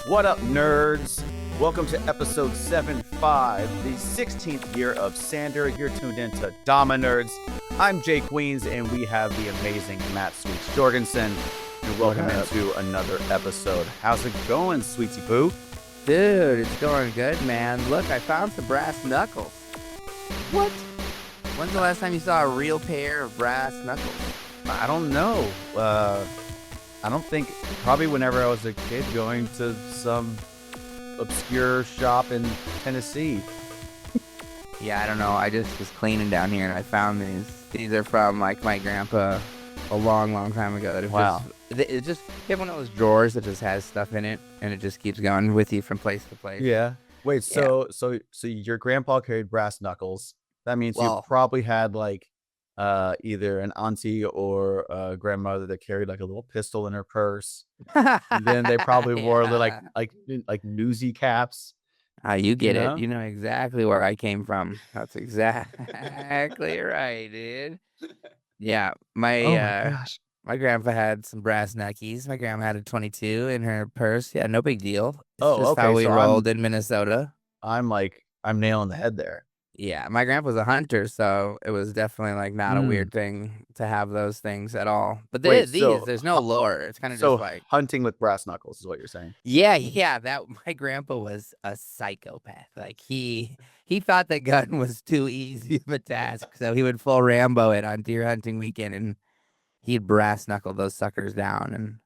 What up, nerds? Welcome to episode 7.5, the 16th year of Sander. You're tuned into Dama Nerds. I'm Jake Weens, and we have the amazing Matt Sweets Jorgensen. And welcome into another episode. How's it going, Sweetie Poo? Dude, it's going good, man. Look, I found some brass knuckles. What? When's the last time you saw a real pair of brass knuckles? I don't know. I don't think, probably whenever I was a kid going to some obscure shop in Tennessee. Yeah, I don't know. I just was cleaning down here and I found these. These are from like my grandpa a long, long time ago. Wow. It's just, you have one of those drawers that just has stuff in it and it just keeps going with you from place to place. Yeah. Wait, so your grandpa carried brass knuckles. That means you probably had like either an auntie or a grandmother that carried like a little pistol in her purse. And then they probably wore like newsy caps. You get it. You know exactly where I came from. That's exactly right, dude. Yeah, my grandpa had some brass knuckies. My grandma had a 22 in her purse. Yeah, no big deal. It's just how we rolled in Minnesota. I'm nailing the head there. Yeah, my grandpa was a hunter, so it was definitely like not a weird thing to have those things at all. But there's no lore. It's kind of just like hunting with brass knuckles is what you're saying. Yeah. That my grandpa was a psychopath. Like he thought the gun was too easy of a task, so he would full Rambo it on deer hunting weekend, and he'd brass knuckle those suckers down and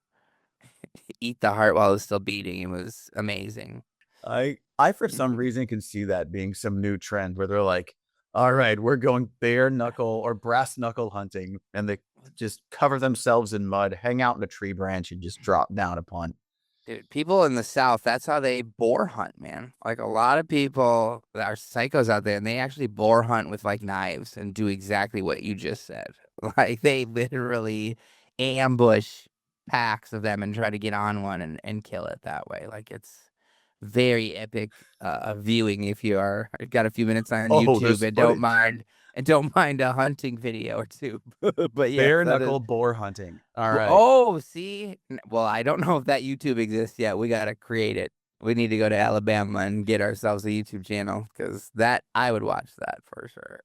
eat the heart while it was still beating. It was amazing. I for some reason can see that being some new trend where they're like, all right, we're going bare knuckle or brass knuckle hunting, and they just cover themselves in mud, hang out in a tree branch, and just drop down upon. Dude, people in the South, that's how they boar hunt, man. Like a lot of people that are psychos out there, and they actually boar hunt with like knives and do exactly what you just said. Like they literally ambush packs of them and try to get on one and kill it that way. Like it's very epic viewing if you are got a few minutes on YouTube and don't mind a hunting video or two. But yeah, bare knuckle boar hunting. All right. Oh, see, well, I don't know if that YouTube exists yet. We gotta create it. We need to go to Alabama and get ourselves a YouTube channel because that I would watch that for sure.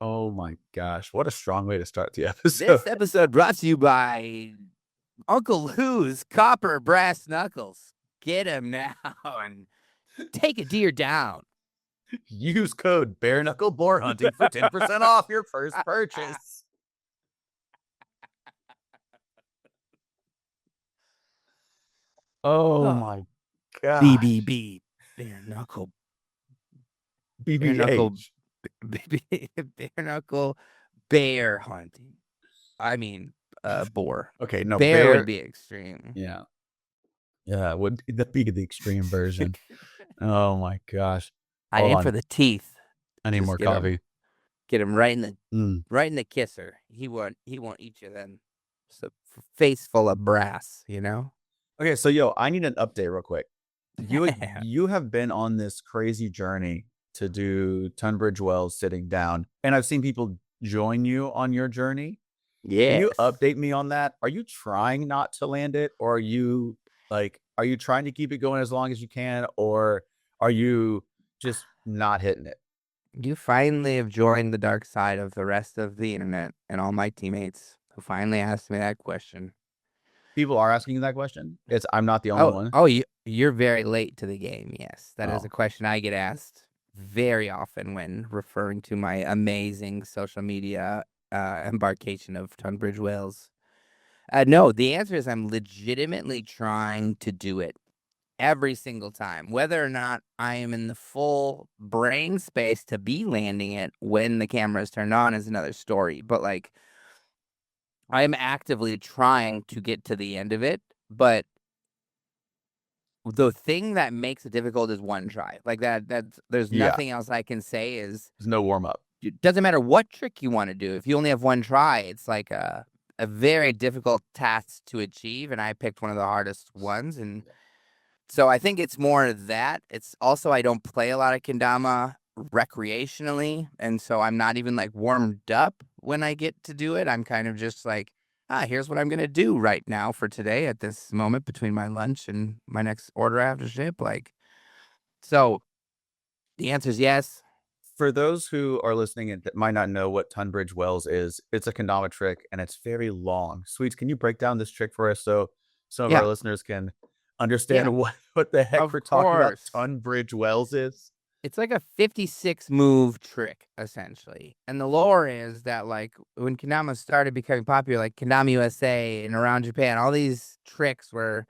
Oh my gosh, what a strong way to start the episode. This episode brought to you by Uncle Lou's copper brass knuckles. Get him now and take a deer down. Use code bare knuckle boar hunting for 10% off your first purchase. Oh my god. BBB. Bare knuckle. BBH. Bare knuckle bear hunting. I mean, boar. Okay, no, bear would be extreme. Yeah, would that be the extreme version? Oh my gosh! I aim for the teeth. I need more coffee. Get him right in the kisser. He won't eat you then. Just a face full of brass, you know. Okay, so I need an update real quick. You have been on this crazy journey to do Tunbridge Wells sitting down, and I've seen people join you on your journey. Yeah. Can you update me on that? Are you trying not to land it, or are you trying to keep it going as long as you can, or are you just not hitting it? You finally have joined the dark side of the rest of the internet and all my teammates who finally asked me that question. People are asking you that question? I'm not the only one. Oh, you're very late to the game. Yes, that is a question I get asked very often when referring to my amazing social media embarkation of Tunbridge Wells. No, the answer is I'm legitimately trying to do it every single time. Whether or not I am in the full brain space to be landing it when the camera is turned on is another story. But like, I am actively trying to get to the end of it. But the thing that makes it difficult is one try. Like there's nothing else I can say is there's no warm up. It doesn't matter what trick you want to do. If you only have one try, it's like a very difficult task to achieve. And I picked one of the hardest ones. And so I think it's more that. It's also I don't play a lot of kendama recreationally. And so I'm not even like warmed up when I get to do it. I'm kind of just like, here's what I'm going to do right now for today at this moment between my lunch and my next order after ship. Like, so the answer is yes. For those who are listening and that might not know what Tunbridge Wells is, it's a kendama trick and it's very long. Sweets, can you break down this trick for us so some of our Yeah. listeners can Yeah. understand what the heck Of we're talking about course. Tunbridge Wells is? It's like a 56 move trick, essentially. And the lore is that, like, when kendama started becoming popular, like Kendama USA and around Japan, all these tricks were,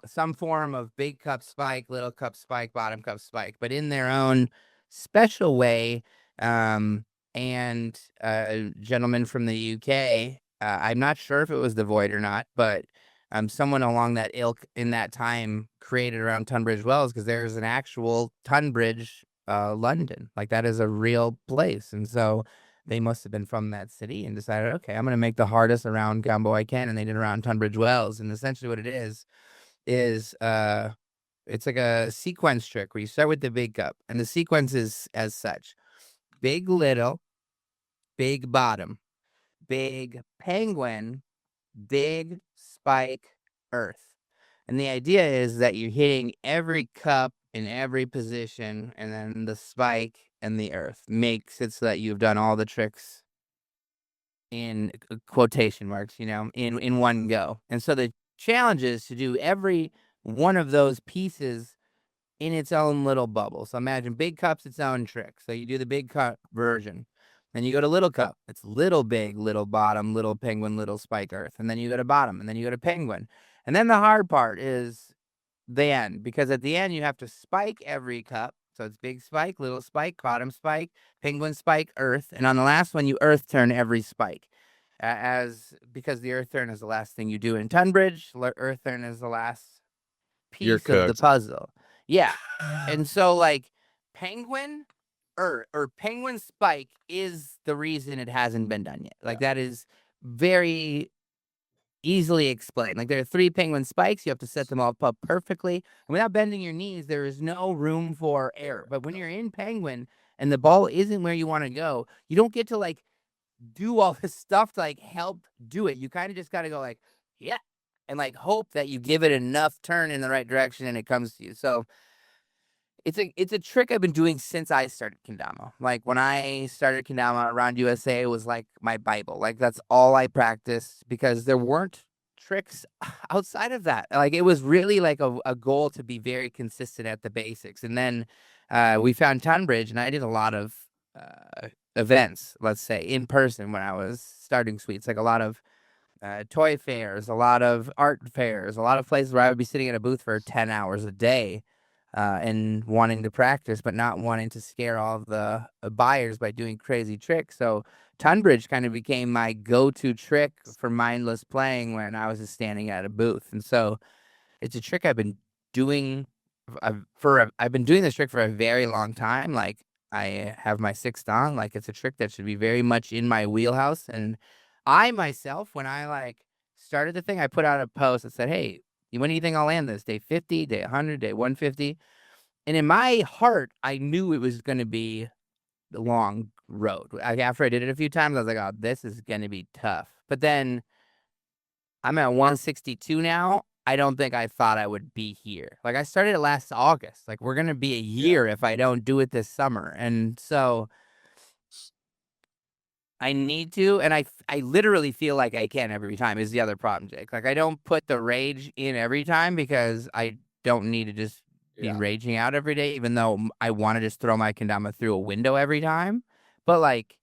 some form of big cup spike, little cup spike, bottom cup spike, but in their own special way. And a gentleman from the UK, I'm not sure if it was the Void or not, but someone along that ilk in that time created around Tunbridge Wells, because there's an actual Tunbridge, London. Like, that is a real place. And so they must have been from that city and decided, okay, I'm going to make the hardest around gumbo I can. And they did around Tunbridge Wells. And essentially what it is it's like a sequence trick where you start with the big cup. And the sequence is as such: big, little, big, bottom, big, penguin, big, spike, earth. And the idea is that you're hitting every cup in every position, and then the spike and the earth makes it so that you've done all the tricks in quotation marks, in one go. And so the challenge is to do every one of those pieces in its own little bubble. So imagine big cup's its own trick. So you do the big cup version. Then you go to little cup. It's little big, little bottom, little penguin, little spike earth. And then you go to bottom, and then you go to penguin. And then the hard part is the end, because at the end you have to spike every cup. So it's big spike, little spike, bottom spike, penguin spike, earth. And on the last one, you earth turn every spike. Because the earth turn is the last thing you do in Tunbridge, earth turn is the last You're piece of the cooked. puzzle. Yeah. And so, like, penguin or penguin spike is the reason it hasn't been done yet. Like, that is very easily explained. Like, there are 3 penguin spikes. You have to set them all up perfectly. And without bending your knees, there is no room for error. But when you're in penguin and the ball isn't where you want to go, you don't get to, like, do all this stuff to, like, help do it. You kind of just got to go, like, yeah, and, like, hope that you give it enough turn in the right direction and it comes to you. So it's a trick I've been doing since I started kendama. Like, when I started kendama around USA, it was like my Bible. Like, that's all I practiced, because there weren't tricks outside of that. Like, it was really like a goal to be very consistent at the basics. And then we found Tunbridge, and I did a lot of events, let's say, in person when I was starting Sweets. Like, a lot of toy fairs, a lot of art fairs, a lot of places where I would be sitting at a booth for 10 hours a day, and wanting to practice, but not wanting to scare all of the buyers by doing crazy tricks. So Tunbridge kind of became my go-to trick for mindless playing when I was just standing at a booth. And so it's a trick I've been doing I've been doing this trick for a very long time. Like, I have my 6th on. Like, it's a trick that should be very much in my wheelhouse. And I myself, when I, like, started the thing, I put out a post that said, hey, when do you think I'll land this? Day 50, day 100, day 150? And in my heart, I knew it was going to be the long road. After I did it a few times, I was like, oh, this is going to be tough. But then I'm at 162 now. I don't think I thought I would be here. Like, I started it last August. Like, we're going to be a year if I don't do it this summer. And so I need to, and I literally feel like I can every time is the other problem, Jake. Like, I don't put the rage in every time, because I don't need to just be raging out every day, even though I want to just throw my kendama through a window every time. But, like,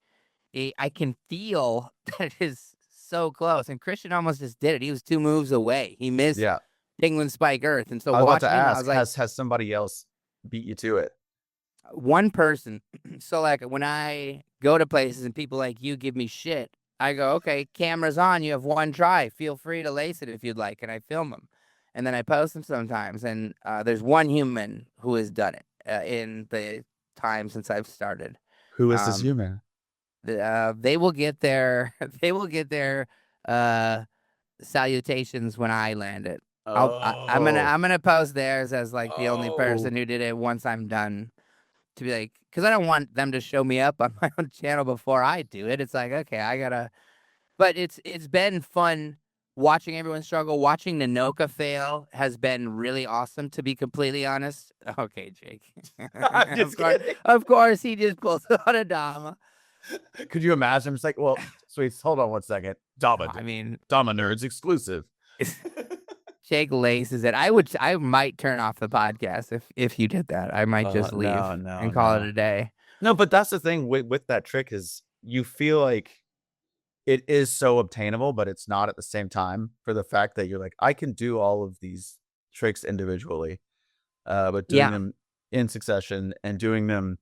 I can feel that it is so close. And Christian almost just did it. He was 2 moves away. He missed penguin spike earth. And so I was about to watching him, I ask, was like, has somebody else beat you to it? one person. So, like, when I go to places and people like you give me shit, I go, okay, camera's on. You have 1 try. Feel free to lace it if you'd like. And I film them. And then I post them sometimes. And there's 1 human who has done it in the time since I've started. Who is this human? They will get their salutations when I land it. I'm gonna post theirs as, like, the only person who did it once I'm done, to be like, because I don't want them to show me up on my own channel before I do it. It's like, okay, I gotta But it's been fun watching everyone struggle. Watching Nanoka fail has been really awesome, to be completely honest. Okay, Jake. I'm just kidding. Of course, he just pulls out a Dama. Could you imagine? It's like, well, sweet. Hold on one second. I mean, Dama nerds exclusive. Jake laces it. I might turn off the podcast if you did that. I might just leave and call it a day. No, but that's the thing with that trick is you feel like it is so obtainable, but it's not at the same time, for the fact that you're like, I can do all of these tricks individually, but doing them in succession and doing them,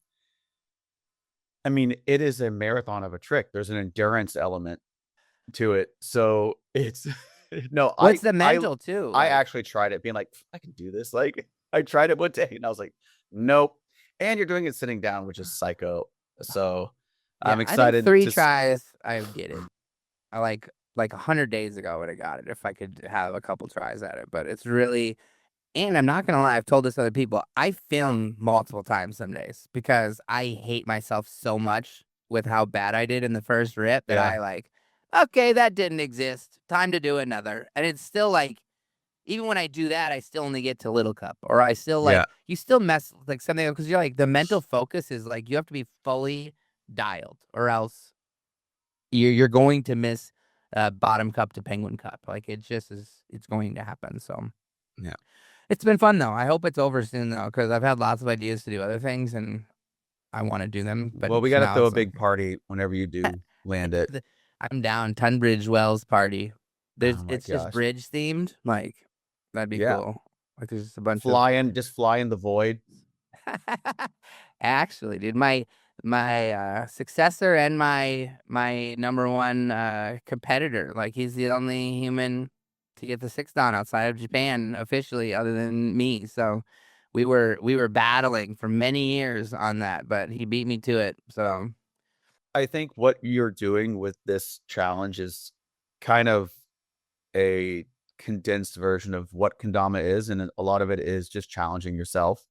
I mean, it is a marathon of a trick. There's an endurance element to it. So it's no, what's the mental too? I actually tried it being like, I can do this. Like I tried it one day and I was like, nope. And you're doing it sitting down, which is psycho. So I'm excited. 3 tries, I get it. I like 100 days ago I would have got it if I could have a couple tries at it. But it's really, and I'm not gonna lie, I've told this to other people, I film multiple times some days because I hate myself so much with how bad I did in the first rip that I like, okay, that didn't exist. Time to do another. And it's still like, even when I do that, I still only get to little cup, or I still like, you still mess like something, because you're like, the mental focus is like, you have to be fully dialed or else you're going to miss bottom cup to penguin cup. Like it just is, it's going to happen. So yeah, it's been fun though. I hope it's over soon though, because I've had lots of ideas to do other things and I want to do them. But well, we got to throw a big party whenever you do land it. I'm down. Tunbridge Wells party. It's just bridge themed. Like that'd be cool. Like there's just a bunch of just fly in the void. Actually, dude, my successor and my number one competitor, like he's the only human to get the 6 dan outside of Japan officially, other than me. So we were battling for many years on that, but he beat me to it. So I think what you're doing with this challenge is kind of a condensed version of what kendama is, and a lot of it is just challenging yourself.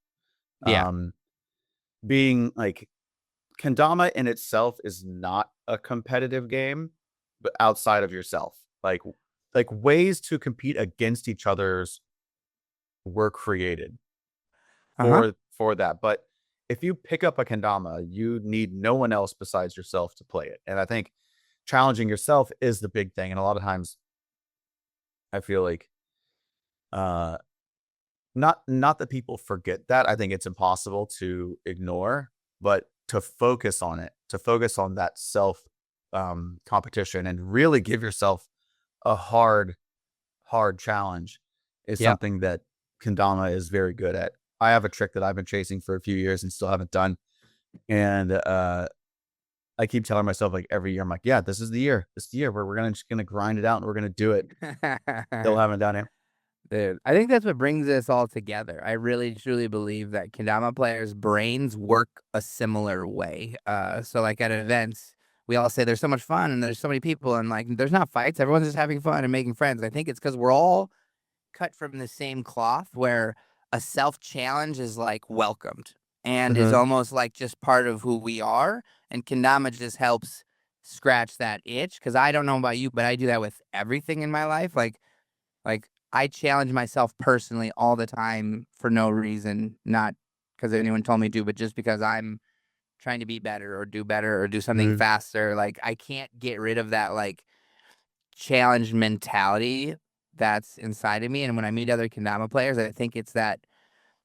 Being like, kendama in itself is not a competitive game, but outside of yourself, like ways to compete against each other's were created for that. But if you pick up a kendama, you need no one else besides yourself to play it. And I think challenging yourself is the big thing. And a lot of times I feel like not that people forget that. I think it's impossible to ignore, but to focus on it, to focus on that self competition and really give yourself a hard challenge is something that kendama is very good at. I have a trick that I've been chasing for a few years and still haven't done. And I keep telling myself, like, every year, I'm like, yeah, this is the year. This is the year where we're just gonna grind it out and we're gonna do it. Still haven't done it. Dude, I think that's what brings us all together. I really truly believe that kendama players' brains work a similar way. So like at events, we all say there's so much fun and there's so many people and like there's not fights. Everyone's just having fun and making friends. I think it's because we're all cut from the same cloth, where a self-challenge is like welcomed and is almost like just part of who we are. And kendama just helps scratch that itch. Because I don't know about you, but I do that with everything in my life. Like I challenge myself personally all the time for no reason, not because anyone told me to, but just because I'm trying to be better or do something faster. Like I can't get rid of that like challenge mentality that's inside of me. And when I meet other kendama players, I think it's that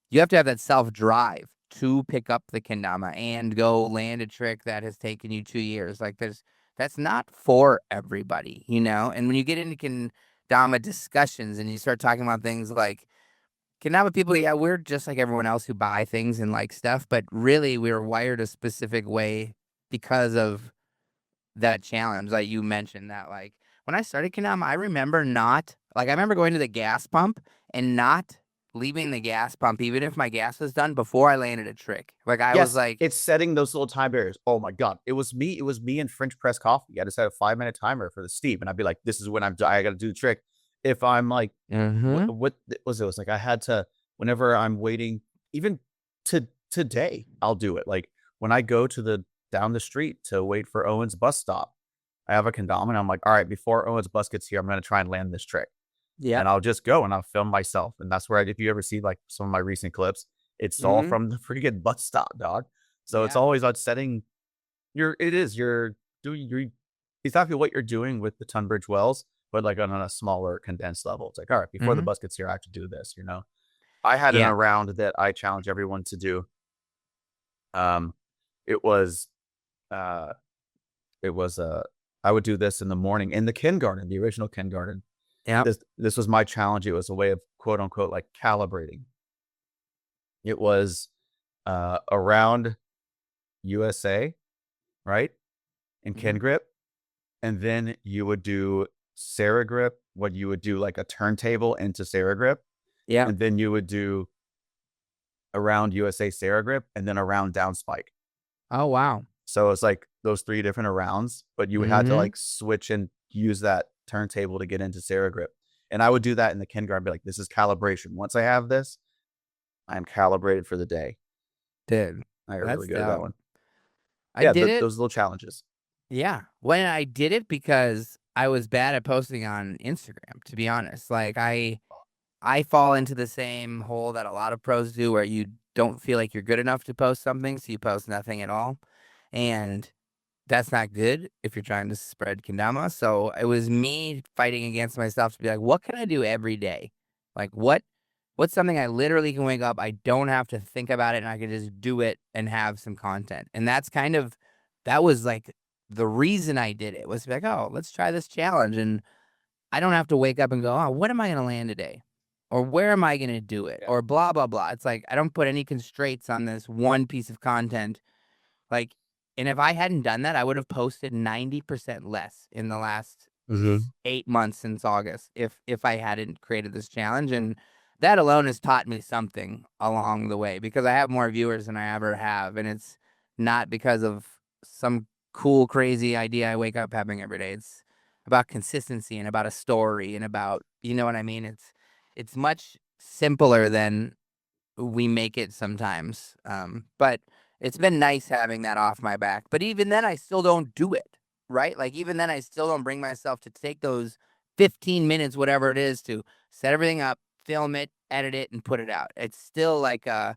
you have to have that self-drive to pick up the kendama and go land a trick that has taken you 2 years. Like that's not for everybody, you know? And when you get into kendama discussions and you start talking about things like kendama people, yeah, we're just like everyone else who buy things and like stuff, but really we're wired a specific way because of that challenge. Like you mentioned that, like when I started kendama, I remember going to the gas pump and not leaving the gas pump, even if my gas was done, before I landed a trick. Like I was like, it's setting those little time barriers. Oh my God. It was me and French press coffee. I just had a 5-minute timer for the steep. And I'd be like, this is when I got to do the trick. If I'm like, what was it? It was like, I had to, whenever I'm waiting, even today, I'll do it. Like when I go down the street to wait for Owen's bus stop, I have a kendama, and I'm like, all right, before Owen's bus gets here, I'm going to try and land this trick. Yeah. And I'll just go and I'll film myself. And that's where, if you ever see like some of my recent clips, it's all from the freaking bus stop, dog. So it's always on setting you're doing exactly what you're doing with the Tunbridge Wells, but like on a smaller condensed level. It's like, all right, before the bus gets here, I have to do this, you know? I had an around that I challenge everyone to do. It was, I would do this in the morning in the kindergarten, the original kindergarten. Yeah. This was my challenge. It was a way of quote unquote like calibrating. It was around USA, right? In kin grip. And then you would do Sarah grip, what you would do like a turntable into Sarah grip. Yeah. And then you would do around USA Sarah grip and then around down spike. Oh, wow. So it's like those 3 different arounds, but you had to like switch and use that turntable to get into Sarah grip. And I would do that in the kindergarten, be like, this is calibration. Once I have this, I'm calibrated for the day. Dude, I got really good at that one. I did it. Those little challenges. Yeah. When I did it because I was bad at posting on Instagram, to be honest. Like I fall into the same hole that a lot of pros do where you don't feel like you're good enough to post something, so you post nothing at all. And that's not good if you're trying to spread kendama. So it was me fighting against myself to be like, what can I do every day? Like what's something I literally can wake up, I don't have to think about it, and I can just do it and have some content. And that was like the reason I did it, was like, oh, let's try this challenge. And I don't have to wake up and go, oh, what am I going to land today? Or where am I going to do it? Or blah, blah, blah. It's like, I don't put any constraints on this one piece of content. Like, and if I hadn't done that, I would have posted 90% less in the last 8 months since August if I hadn't created this challenge. And that alone has taught me something along the way, because I have more viewers than I ever have. And it's not because of some cool, crazy idea I wake up having every day. It's about consistency and about a story and about, you know what I mean? It's much simpler than we make it sometimes. But it's been nice having that off my back. But even then, I still don't do it, right? Like, even then, I still don't bring myself to take those 15 minutes, whatever it is, to set everything up, film it, edit it, and put it out. It's still like a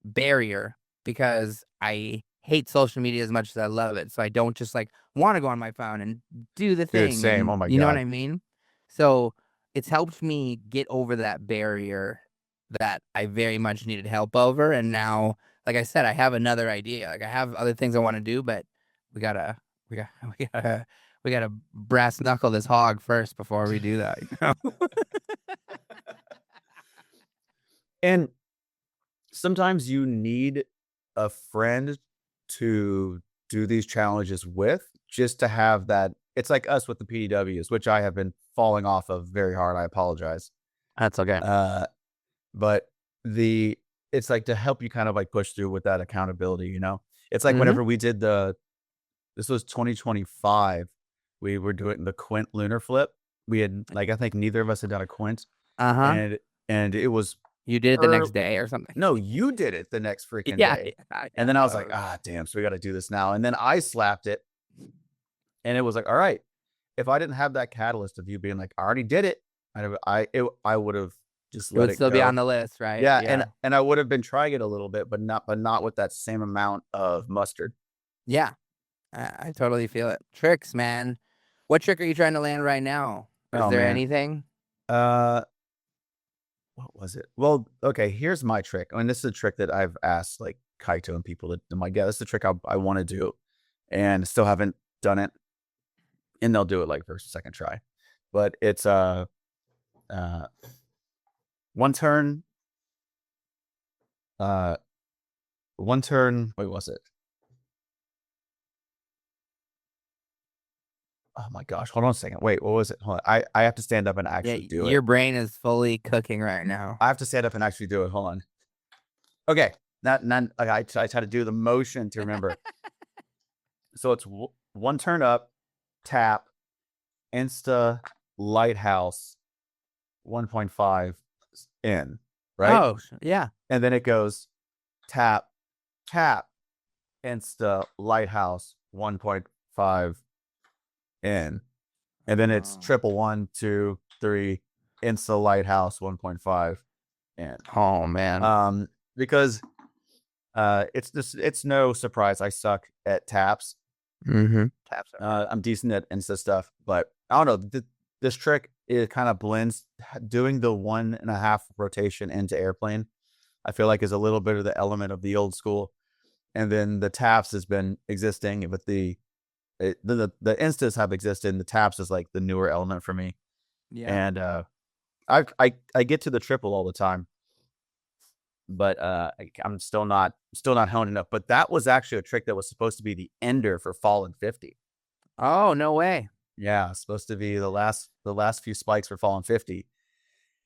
barrier because I hate social media as much as I love it. So I don't just like want to go on my phone and do the thing. Dude, same. And, oh my God. You know what I mean? So it's helped me get over that barrier that I very much needed help over. And now, like I said, I have another idea. Like I have other things I want to do, but we gotta brass knuckle this hog first before we do that. You know? And sometimes you need a friend to do these challenges with, just to have that. It's like us with the PDWs, which I have been falling off of very hard. I apologize. That's okay. But it's like to help you kind of like push through with that accountability, you know? It's like whenever we did this was 2025, we were doing the Quint lunar flip. We had like, I think neither of us had done a Quint. And it was, you did it the next day or something. No, you did it the next freaking day. And then I was like, damn, so we got to do this now. And then I slapped it. And it was like, all right, if I didn't have that catalyst of you being like, I already did it, I would have just let it go. It would still be on the list, right? Yeah. And I would have been trying it a little bit, but not with that same amount of mustard. Yeah. I totally feel it. Tricks, man. What trick are you trying to land right now? Is there anything? What was it? Well, okay, here's my trick. I mean, this is a trick that I've asked like Kaito and people that I'm like, yeah, this is the trick I want to do, and still haven't done it. And they'll do it like first or second try. But it's one turn. Wait, was it? Oh my gosh, hold on a second. Wait, what was it? Hold on. I have to stand up and actually do it. Your brain is fully cooking right now. I have to stand up and actually do it. Hold on. Okay. I try to do the motion to remember. So it's one turn up, tap, insta, lighthouse, 1.5 in, right? Oh, yeah. And then it goes tap, tap, insta, lighthouse, 1.5 in. And then it's Oh. triple 1, 2, 3, insta lighthouse 1.5 in. Oh man. Because it's no surprise I suck at taps. Mm-hmm. Taps are I'm decent at insta stuff, but I don't know. This trick, it kind of blends. Doing the 1.5 rotation into airplane, I feel like is a little bit of the element of the old school, and then the taps has been existing, but the instas have existed, and the taps is like the newer element for me. Yeah. And I get to the triple all the time, but I'm still not honing up. But that was actually a trick that was supposed to be the ender for fallen 50. Oh, no way. Yeah, it's supposed to be the last few spikes for fallen 50.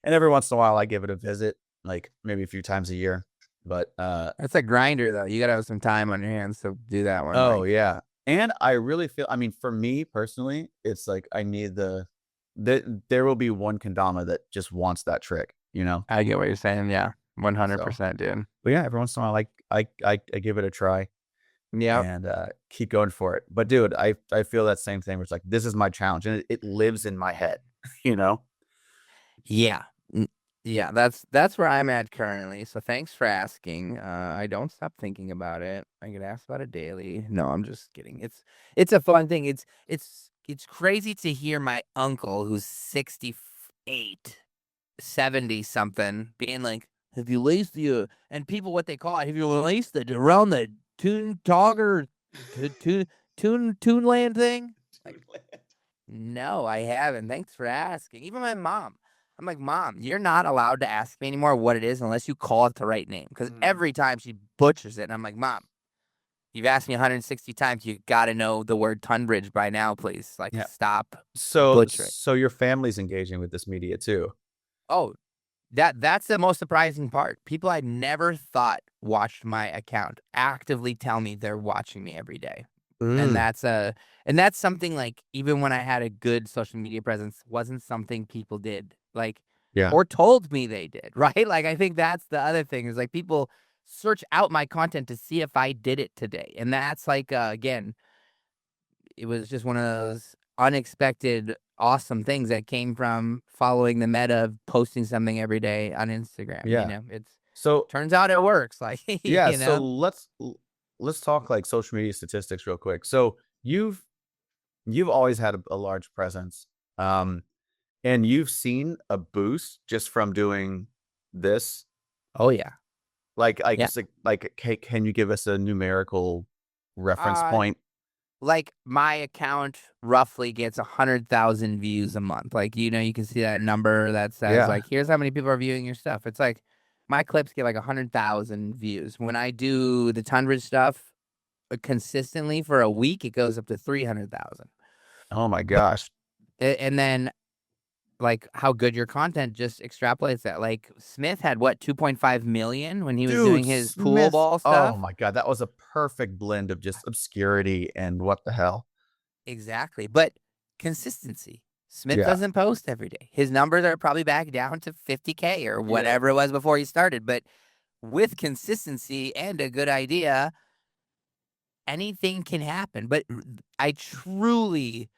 And every once in a while I give it a visit, like maybe a few times a year. But That's a grinder though. You gotta have some time on your hands to do that one. oh Like, yeah. And I really feel, I mean, for me personally, it's like I need there will be one kendama that just wants that trick, you know? I get what you're saying. Yeah, So, 100%, dude. but yeah, every once in a while, like I give it a try Yeah. and keep going for it. But dude, I feel that same thing where it's like, this is my challenge, and it lives in my head, you know? Yeah. Yeah, that's where I'm at currently. So thanks for asking. I don't stop thinking about it. I get asked about it daily. No, I'm just kidding. It's a fun thing. It's crazy to hear my uncle who's 68, 70 something being like, have you laced the and people what they call it, have you laced it around the tune togger tune land thing? Like, no, I haven't. Thanks for asking. Even my mom. I'm like, Mom, you're not allowed to ask me anymore what it is unless you call it the right name. Because every time she butchers it, and I'm like, Mom, you've asked me 160 times. You got to know the word Tunbridge by now, please. Like, Yeah. stop So butchering. so your family's engaging with this media too. Oh, that's the most surprising part. People I never thought watched my account actively tell me they're watching me every day. And that's something like, even when I had a good social media presence, wasn't something people did, like, Yeah. or told me they did, right? Like, I think that's the other thing is like people search out my content to see if I did it today. And that's like, again, it was just one of those unexpected, awesome things that came from following the meta of posting something every day on Instagram. Yeah. You know, So turns out it works. Like, yeah, you so know, let's talk like social media statistics real quick. So you've always had a large presence, and you've seen a boost just from doing this. oh yeah. Like I Yeah. guess like can you give us a numerical reference point? Like, my account roughly gets 100,000 views a month. Like, you know, you can see that number that says, Yeah. like, here's how many people are viewing your stuff. It's like, my clips get like 100,000 views. When I do the Tunbridge stuff consistently for a week, it goes up to 300,000. Oh my But, gosh. and then, like, how good your content just extrapolates that. Like, Smith had what, 2.5 million when he was doing his pool Smith. ball Oh stuff? my god, that was a perfect blend of just obscurity and what the hell. Exactly. But consistency. Smith Yeah. doesn't post every day. His numbers are probably back down to 50K or whatever it was before he started. But with consistency and a good idea, anything can happen. But I truly,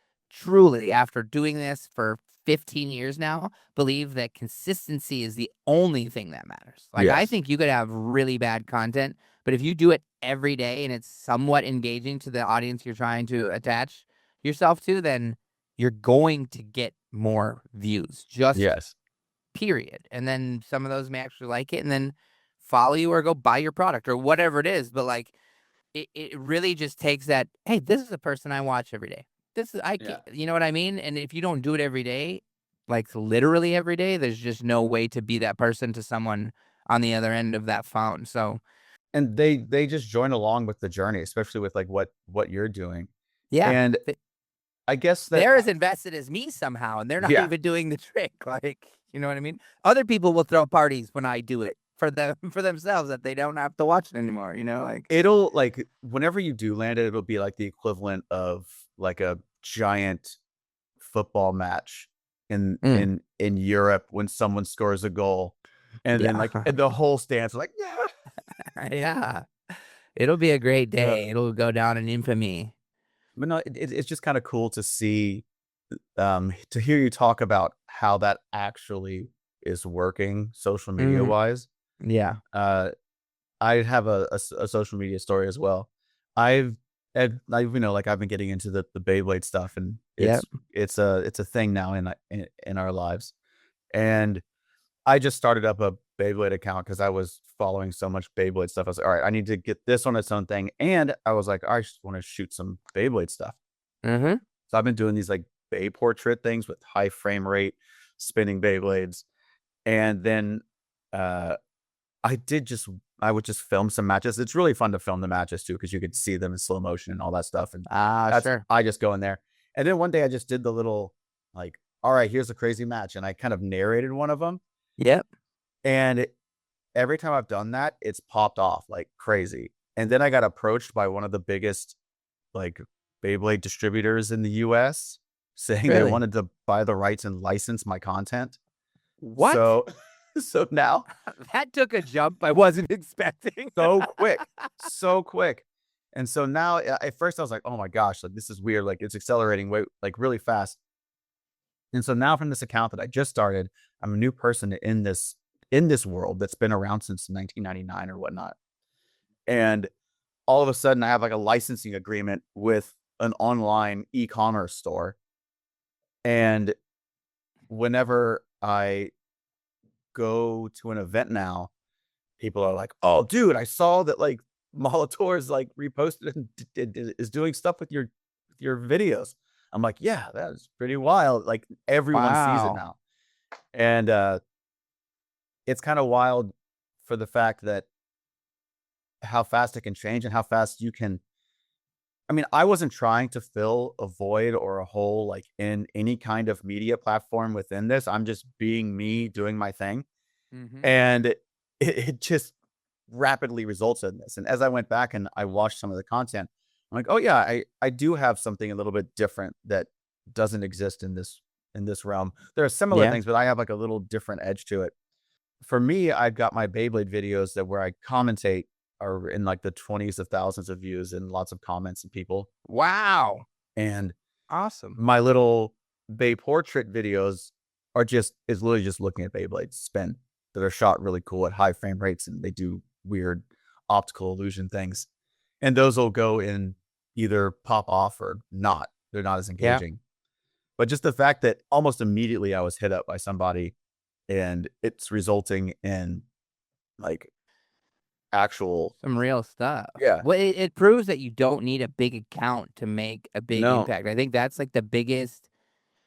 after doing this for 15 years now, believe that consistency is the only thing that matters. Like, I Yes. think you could have really bad content, but if you do it every day and it's somewhat engaging to the audience you're trying to attach yourself to, then you're going to get more views. Just Yes. period. And then some of those may actually like it and then follow you or go buy your product or whatever it is. But like, it really just takes that, hey, this is a person I watch every day. This is, you know what I mean? And if you don't do it every day, like literally every day, there's just no way to be that person to someone on the other end of that phone. So, And they just join along with the journey, especially with like what you're doing. yeah, And I guess that they're as invested as me somehow, and they're not yeah. even doing the trick. Like, you know what I mean? Other people will throw parties when I do it for themselves that they don't have to watch it anymore. You know, like, It'll like whenever you do land it, it'll be like the equivalent of like a giant football match in Europe when someone scores a goal, and then like the whole stands like yeah. yeah, it'll be a great day. It'll go down in infamy. But no, it's just kind of cool to see, to hear you talk about how that actually is working social media Mm, wise. yeah. Uh, I have a social media story as well. I've like I've been getting into the Beyblade stuff, and Yep. it's a thing now in our lives. And I just started up a Beyblade account because I was following so much Beyblade stuff. I was like, all right, I need to get this on its own thing. And I was like, I just want to shoot some Beyblade stuff. Mm-hmm. So I've been doing these like Bay portrait things with high frame rate, spinning Beyblades. And then uh I did just I would just film some matches. It's really fun to film the matches too, because you could see them in slow motion and all that stuff. And Ah, that's sure. I just go in there. And then one day I just did the little like, all right, here's a crazy match. And I kind of narrated one of them. Yep. And every time I've done that, it's popped off like crazy. And then I got approached by one of the biggest like Beyblade distributors in the US saying they Really? wanted to buy the rights and license my content. What? So so now That took a jump I wasn't expecting. so quick, so quick. And so now at first I was like, "Oh my gosh, like this is weird. Like it's accelerating way like really fast." And so now from this account that I just started, I'm a new person in this world that's been around since 1999 or whatnot. And all of a sudden I have like a licensing agreement with an online e-commerce store. And whenever I go to an event now, people are like, "Oh, dude, I saw that like Molitor's like reposted and is doing stuff with your videos." I'm like, "Yeah, that is pretty wild." Like everyone sees it Wow. now. And it's kind of wild for the fact that how fast it can change and how fast you can. I mean, I wasn't trying to fill a void or a hole like in any kind of media platform within this. I'm just being me doing my thing. Mm-hmm. And it just rapidly results in this. And as I went back and I watched some of the content, I'm like, oh yeah, I do have something a little bit different that doesn't exist in this realm. There are similar Yeah. things, but I have like a little different edge to it. For me, I've got my Beyblade videos that where I commentate are in like the 20s of thousands of views and lots of comments and people. Wow. And Awesome. my little Bay portrait videos is literally just looking at Beyblades spin that are shot really cool at high frame rates, and they do weird optical illusion things. And those will go in either pop off or not. They're not as Yeah. engaging. But just the fact that almost immediately I was hit up by somebody and it's resulting in like actual. Some real stuff. Yeah. Well, it proves that you don't need a big account to make a big No. impact. I think that's like the biggest.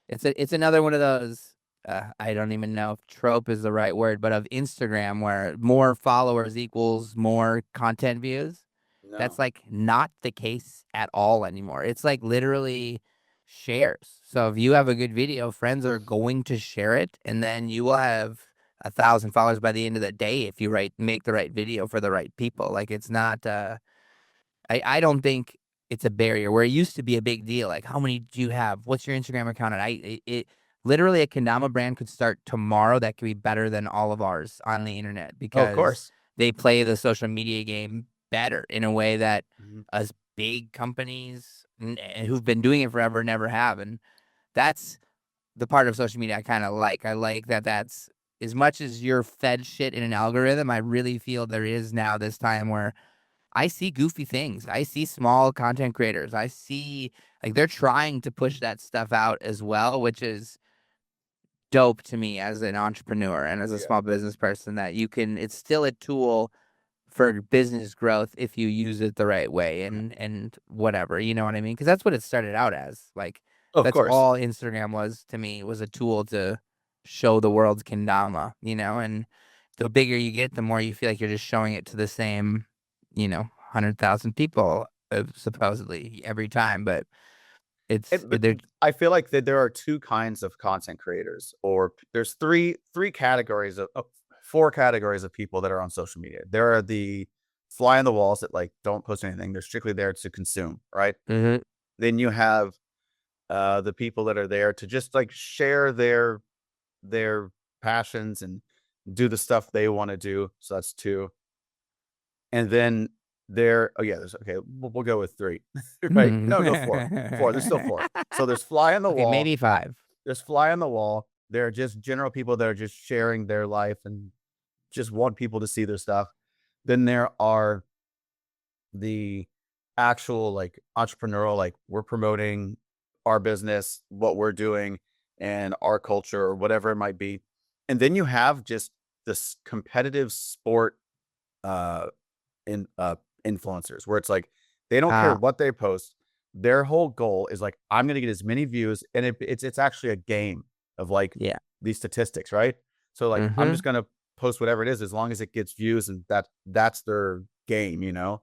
It's another one of those. I don't even know if trope is the right word, but of Instagram where more followers equals more content views. That's No. like not the case at all anymore. It's like literally shares. So if you have a good video, friends are going to share it, and then you will have 1,000 followers by the end of the day if you make the right video for the right people. Like it's not. I don't think it's a barrier where it used to be a big deal. Like how many do you have? What's your Instagram account? And it literally a kendama brand could start tomorrow that could be better than all of ours on the internet Oh, of because course. they play the social media game better in a way that Mhm. us big companies who've been doing it forever never have. And that's the part of social media I kind of like. I like that that's as much as you're fed shit in an algorithm, I really feel there is now this time where I see goofy things. I see small content creators. I see like they're trying to push that stuff out as well, which is dope to me as an entrepreneur and as a Yeah. small business person that it's still a tool for business growth if you use it the right way and whatever, you know what I mean? Because that's what it started out as. Like Of that's course. all Instagram was to me was a tool to show the world's kendama, and the bigger you get, the more you feel like you're just showing it to the same, 100,000 people supposedly every time, but But they're I feel like that there are two kinds of content creators, or there's three categories of four categories of people that are on social media. There are the fly on the walls that like don't post anything; they're strictly there to consume, right? Mhm. Then you have the people that are there to just like share their passions and do the stuff they want to do. So that's two. And then Oh yeah, there's okay. We'll go with 3, right? No, go 4. 4. There's still 4. So there's fly on the Okay, wall. maybe 5. There's fly on the wall. There are just general people that are just sharing their life and just want people to see their stuff. Then there are the actual like entrepreneurial, like we're promoting our business, what we're doing, and our culture or whatever it might be. And then you have just this competitive sport uh in influencers where it's like they don't care Ah, what they post. Their whole goal is like, I'm gonna get as many views, and it's actually a game of like yeah. these statistics, right? So like I'm just Mhm. gonna post whatever it is as long as it gets views, and that's their game, you know?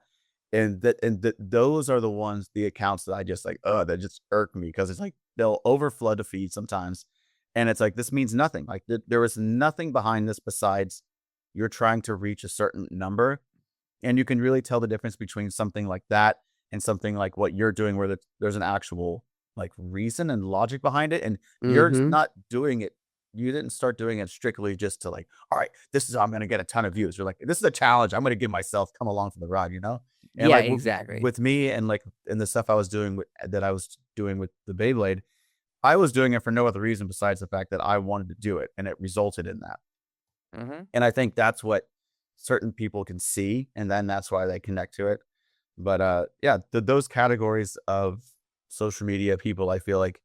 And those are the ones, the accounts that I just like, that just irk me because it's like they'll overflood the feed sometimes. And it's like this means nothing. Like there is nothing behind this besides you're trying to reach a certain number, and you can really tell the difference between something like that and something like what you're doing where there's an actual like reason and logic behind it. And you're Mhm. not doing it. You didn't start doing it strictly just to like, all right, this is how I'm going to get a ton of views. You're like, this is a challenge. I'm going to give myself, come along for the ride, you know? And Yeah, like exactly. with me and like in the stuff I was doing that I was doing with the Beyblade, I was doing it for no other reason besides the fact that I wanted to do it, and it resulted in that. Mhm. And I think that's what certain people can see, and then that's why they connect to it. But, yeah, those categories of social media people, I feel like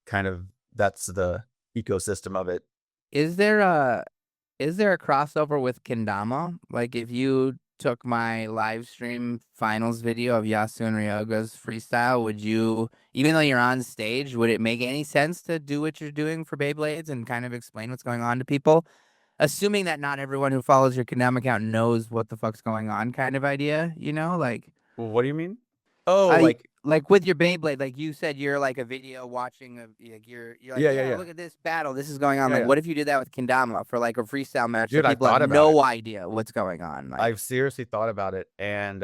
kind of that's the ecosystem of it. Is there a Is there a crossover with kendama? Like, if you took my live stream finals video of Yasu and Ryoga's freestyle, would you, even though you're on stage, would it make any sense to do what you're doing for Beyblades and kind of explain what's going on to people? Assuming that not everyone who follows your kendama account knows what the fuck's going on, kind of idea, you know? Like, Well, what do you mean? Oh, I like like with your Beyblade, like you said, you're like a video watching of like you're like, yeah, yeah, yeah, yeah. look at this battle, this is going on. Yeah, Like, yeah. what if you did that with kendama for like a freestyle match so Dude, I people have thought about it. no idea what's going on? Like, I've seriously thought about it, and,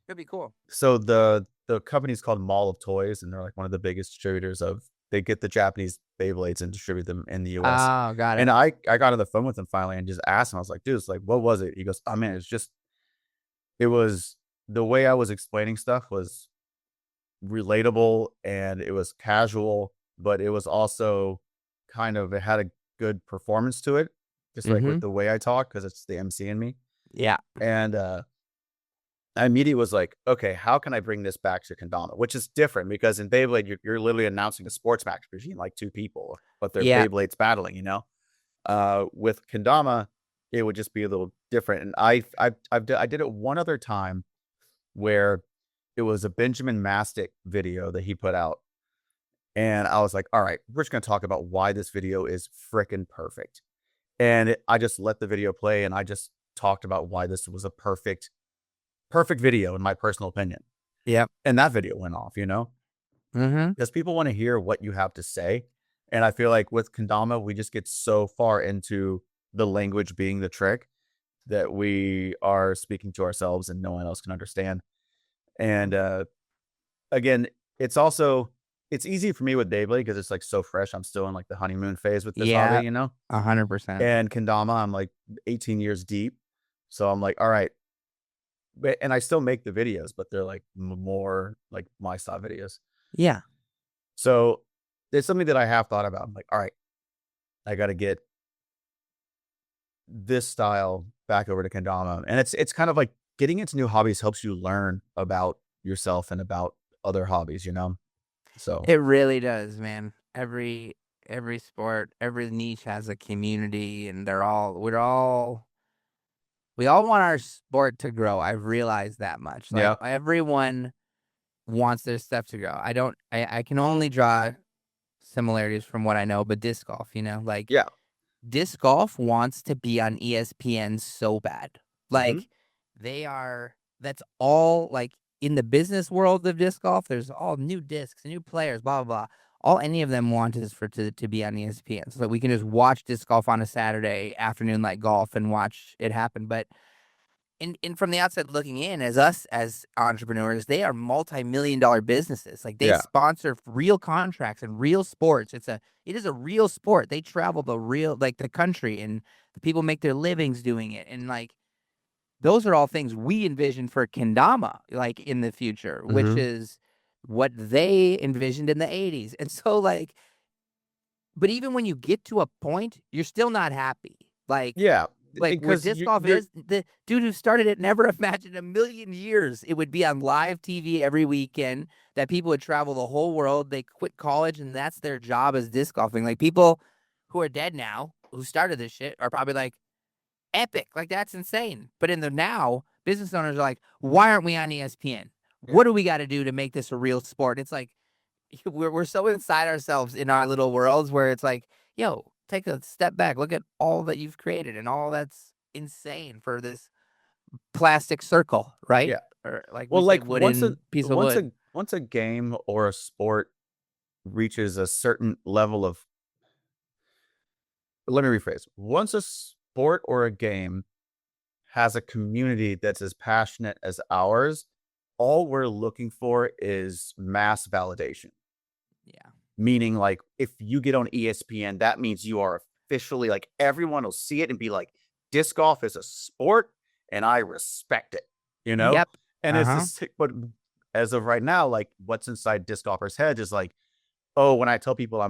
could be cool. so the company's called Mall of Toys, and they're, like, one of the biggest distributors of they get the Japanese Beyblades and distribute them in the US. Oh, got And it. I got on the phone with him finally and just asked him, I was like, "Dude, it's like, what was it?" He goes, "Oh, man, it was the way I was explaining stuff was relatable, and it was casual, but it was also kind of it had a good performance to it, just, like, with Mm-hmm. the way I talk because it's the MC in me." Yeah. And, I immediately was like, "Okay, how can I bring this back to kendama?" Which is different because in Beyblade, you're literally announcing a sports match between, like, 2 people, but they're Yeah. Beyblades battling, you know? With kendama, it would just be a little different, and I did it one other time where it was a Benjamin Mastic video that he put out, and I was like, "Alright, we're just gonna talk about why this video is fricking perfect." And I just let the video play, and I just talked about why this was a perfect video in my personal opinion. Yep. And that video went off, you know? Mm-hmm. Because people wanna hear what you have to say, and I feel like with kendama, we just get so far into the language being the trick that we are speaking to ourselves and no one else can understand. And, again, it's also it's easy for me with Beyblade because it's, like, so fresh. I'm still in, like, the honeymoon phase with this hobby, Yeah. you know? 100%. And kendama, I'm, like, 18 years deep. So I'm like, "Alright." And I still make the videos, but they're, like, more, like, my style videos. Yeah. So, it's something that I have thought about. I'm like, "Alright, I gotta get this style back over to kendama." And it's kind of like getting into new hobbies helps you learn about yourself and about other hobbies, you know? So, It really does, man. Every sport, every niche has a community, and we all want our sport to grow. I've realized that much. Like, yeah. everyone wants their stuff to grow. I can only draw similarities from what I know, but disc golf, like Yeah. disc golf wants to be on ESPN so bad. Mhm. Like, that's all, like, in the business world of disc golf, there's all new discs and new players, blah blah blah. All any of them want is for to be on ESPN, so that we can just watch disc golf on a Saturday afternoon like golf and watch it happen. But in from the outside looking in, as us as entrepreneurs, they are multi-million-dollar businesses. Like, they Yeah. sponsor real contracts and real sports. It is a real sport. They travel the country, and the people make their livings doing it. And like, those are all things we envision for kendama, like in the future, which Mhm. is what they envisioned in the 80s. And so, like, but even when you get to a point, you're still not happy. Yeah, Where because disc golf you're is, the dude who started it never imagined a million years it would be on live TV every weekend, that people would travel the whole world. They quit college, and that's their job as disc golfing. Like, people who are dead now, who started this shit, are probably like, epic. Like, that's insane. But in the now, business owners are like, why aren't we on ESPN? yeah. What do we got to do to make this a real sport? It's like, we're so inside ourselves in our little worlds where it's like, yo, take a step back. Look at all that you've created and all that's insane for this plastic circle, right? Yeah. Or like we Well, say, like wooden piece of wood. once a game or a sport reaches a certain level of, let me rephrase. Once a sport or a game has a community that's as passionate as ours, all we're looking for is mass validation. Yeah. Meaning, like, if you get on ESPN, that means you are officially, like, everyone will see it and be like, disc golf is a sport and I respect it, you know? Yep. And it's Uh-huh. just, but as of right now, like, what's inside disc golfers' heads is like, oh, when I tell people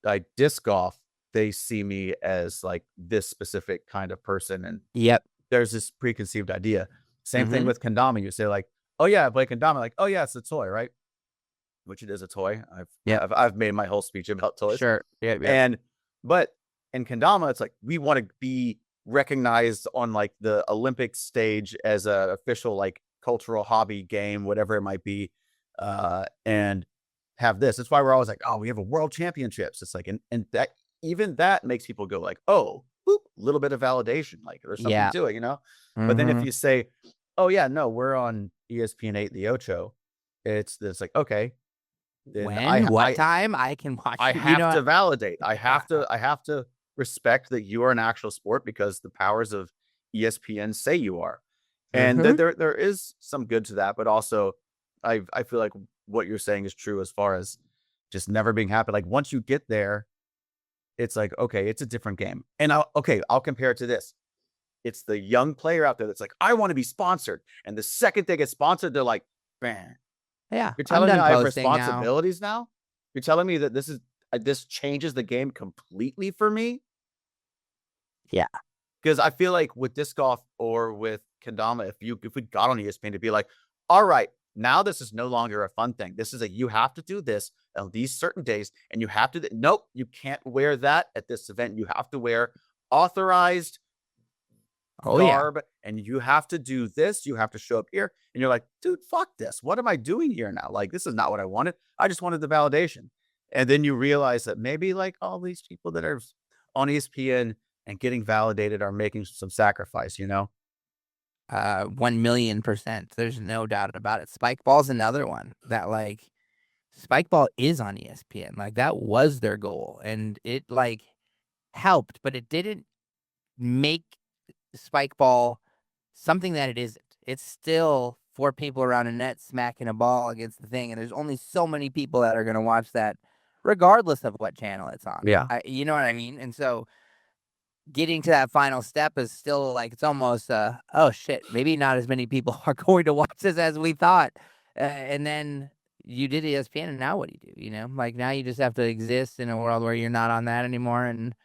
I disc golf, they see me as like this specific kind of person. And Yep. there's this preconceived idea. Same thing Mm-hmm. with kendama. You say like, oh yeah, I play kendama. Like, oh yeah, it's a toy, right? Which it is a toy. Yep. I've made my whole speech about toys. Sure. Yep. Yep. And but in kendama, it's like we want to be recognized on like the Olympic stage as a official like cultural hobby game, whatever it might be, and have this. That's why we're always like, oh, we have a world championships. It's like, and that even that makes people go like, oh, a little bit of validation, like there's something Yeah. to it, you know. But then if Mm-hmm. you say, oh yeah, no, we're on ESPN 8 The Ocho, it's like, okay, then When? What time? I can watch I it. You have know. to validate. I Yeah. have to respect that you are an actual sport because the powers of ESPN say you are. And Mm-hmm. there is some good to that, but also I feel like what you're saying is true as far as just never being happy. Like once you get there, it's like, okay, it's a different game. And I'll compare it to this. It's the young player out there that's like, I want to be sponsored. And the second they get sponsored, they're like, man, Yeah. you're I'm telling me done I have posting now. responsibilities now? You're telling me that this changes the game completely for me? Yeah. Because I feel like with disc golf or with kendama, if we got on ESPN to be like, all right, now this is no longer a fun thing. This is you have to do this on these certain days, and you have to. Nope, you can't wear that at this event. You have to wear authorized Oh yeah. garb, and you have to do this. You have to show up here, and you're like, dude, fuck this. What am I doing here now? Like, this is not what I wanted. I just wanted the validation. And then you realize that maybe like all these people that are on ESPN and getting validated are making some sacrifice, you know? 1,000,000%. There's no doubt about it. Spike Ball's another one that, like, Spike Ball is on ESPN. Like, that was their goal, and it, like, helped, but it didn't make Spike Ball something that it isn't. It's still four people around a net smacking a ball against the thing, and there's only so many people that are gonna watch that regardless of what channel it's on. Yeah. You know what I mean? And so getting to that final step is still like, it's almost, oh shit, maybe not as many people are going to watch this as we thought. And then you did ESPN, and now what do you do? You know, like now you just have to exist in a world where you're not on that anymore. And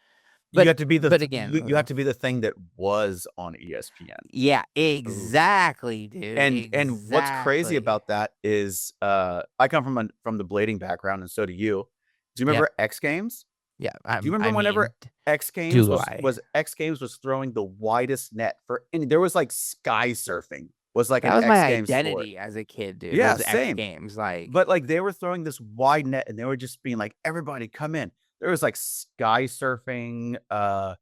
You but have to be again, you have to be the thing that was on ESPN. yeah, Ooh. exactly, dude, And what's crazy exactly. about that is I come from the blading background, and so do you. Do you Yep, remember X Games? yeah. Do you I remember whenever mean, X Games do I? was X Games was throwing the widest net for, and there was like sky surfing was like That an was my X Games sport. identity as a kid, dude. Yeah, Was X same. Games, like, But like they were throwing this wide net and they were just being like, everybody come in. There was like sky surfing. I